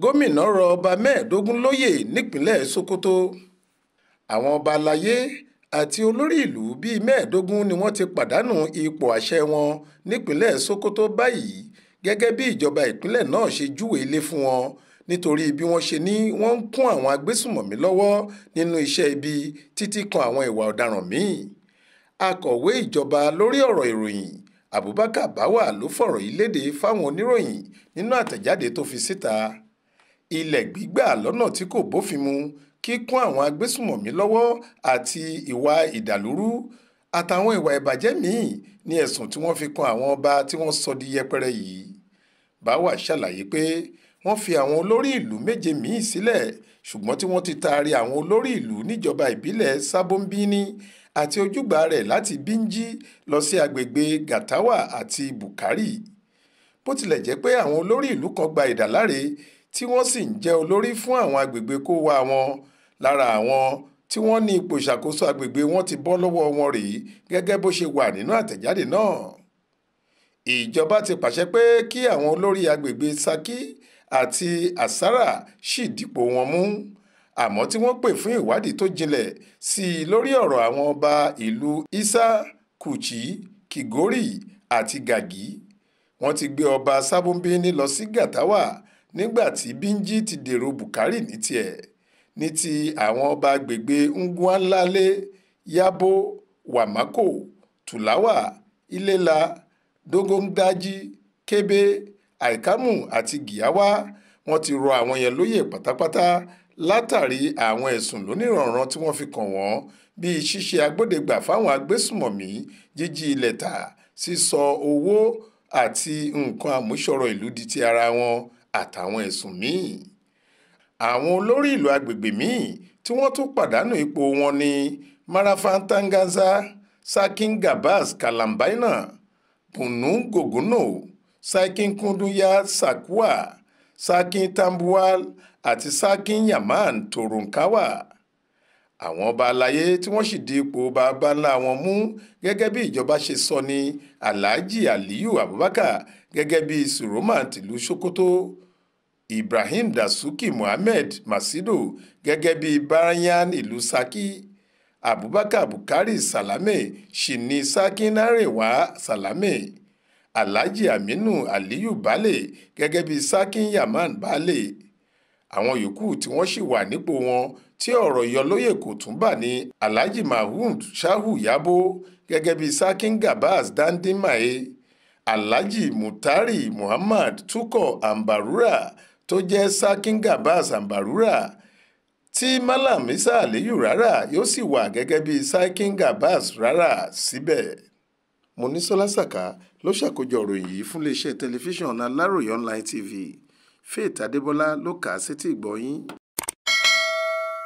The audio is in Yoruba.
gómìnà rọ ọba mẹ́ẹ̀ẹ́dógún lóyè nípínlẹ̀ sokoto. Àwọn ọba aláyé àti olórí ìlú bíi mẹ́ẹ̀ẹ́dógún ni wọ́n ti pàdánù ipò àṣẹ wọn nípínlẹ̀ sokoto báyìí gẹ́gẹ́ bí ìjọba ìpínlẹ̀ náà ṣe júwe ilé fún wọn nítorí bí wọ́n ṣe ní wọ́n ń kún àwọn agbésùmọ̀mí lọ́wọ́ nínú iṣẹ́ ibi títí kan àwọn ìwà ọ̀daràn míì. Akọ̀wé ìjọba lórí ọ̀rọ̀ ìròyìn Abubakar Bawa ló fọ̀rọ̀ yìí léde fáwọn oníròyìn nínú àtẹ̀jáde tó fi síta. Ilẹ̀ gbígbà lọ́nà tí kò bófin mu, kíkún àwọn agbésùmọ̀mí lọ́wọ́ àti ìwà ìdàlúrú àtàwọn ìwà ìbàjẹ́ míì ní ẹ̀sùn tí wọ́n fi kan àwọn ọba tí wọ́n sọ di yẹpẹrẹ yìí. Bawa ṣàlàyé pé wọ́n fi àwọn olórí ìlú 7 míì sílẹ̀ ṣùgbọ́n tí wọ́n ti taari àwọn olórí ìlú níjọba ìbílẹ̀ Sábónbíní àti ojúgbà rẹ̀ láti Bínjí lọ sí agbègbè Gàtáwà àti Bùkárì. Bó tilẹ̀ jẹ́ pé àwọn olórí ìlú kan gba ìdáláre tí wọ́n sì ń jẹ́ olórí fún àwọn agbègbè kó wá wọn, lára àwọn tí wọ́n ní ipò ìṣàkóso agbègbè wọn ti bọ́ lọ́wọ́ wọn rèé gẹ́gẹ́ bó ṣe wà nínú àtẹ̀jáde náà. Ìjọba ti pàṣẹ pé kí àwọn olórí agbègbè Ṣakí àti Àsárà ṣì dípò wọn mú, àmọ́ tí wọ́n pè fún ìwádìí tó jinlẹ̀ sí i lórí ọ̀rọ̀ àwọn ọba ìlú Isa, Kùchí, Kìgórì àti Gàgí. Wọ́n ti gbé ọba Sábónbíní lọ sí Gàtáwà nígbà tí Bínjí ti dèrò Bùkárì ní tiẹ̀. Ní ti àwọn ọba agbègbè Ngwalale, Yabo, Wàmákò, Tùláwà, Iléla, Dógóńdájí, Kébé, Àìkámù àti Gìáwá, wọ́n ti rọ àwọn yẹn lóyè pátápátá látàrí àwọn ẹ̀sùn lóníranran tí wọ́n fi kàn wọ́n bíi ṣíṣe agbódegbà fáwọn agbésùmọ̀mí, jíjí ilẹ̀ tà, sísọ owó àti nǹkan àmúṣọrọ̀ ìlú di ti ara wọn àtàwọn ẹ̀sùn míì. Àwọn olórí ìlú agbègbè míì tí wọ́n tún pàdánù ipò wọn ni Marafan Tangaza, Sarkin Gabas Kalambaina, Bunu Gogono, Sarkin Kundunya Sakuwa, Sarkin Tambuwal àti Sarkin Yaman Toronkawa. Àwọn ọba aláyé tí wọ́n sì di ipò baba ńlá wọn mú gẹ́gẹ́ bí ìjọba ṣe sọ ní Alhaji Aliyu Abubakar gẹ́gẹ́ bí Sùrọ́mà tìlú Sokoto, Ibrahim Dasuki Muhammed Masido gẹ́gẹ́ bí Barayan ìlú Ṣakí, Abubakar Bukari Salame sì ní Sarkin Arewa Salame, Alhaji Aminu Aliyu Bale gẹ́gẹ́ bí Sarkin Yaman Bale. Àwọn yòókù tí wọ́n sì wà nípò wọn tí ọ̀rọ̀ ìyọlóyè kò tún bà ní Alhaji Mahmood Shahu Yabo gẹ́gẹ́ bí Sarkin Gabas Dandimaye, Alhaji Mutari Muhammad Tuko Ambarura tó jẹ́ Sarkin Gabas Ambarura, tí Malam Isa Aliyu Rara yóò sì wà gẹ́gẹ́ bí Sarkin Gabas Rara síbẹ̀. Monísọ́lá Sàká ló ṣàkójọ ìròyìn yìí fún iléeṣẹ́ tẹlifíṣàn Aláròyé Online TV. Faith Adébọ́lá ló kà á sétí ìgbọ́ yín.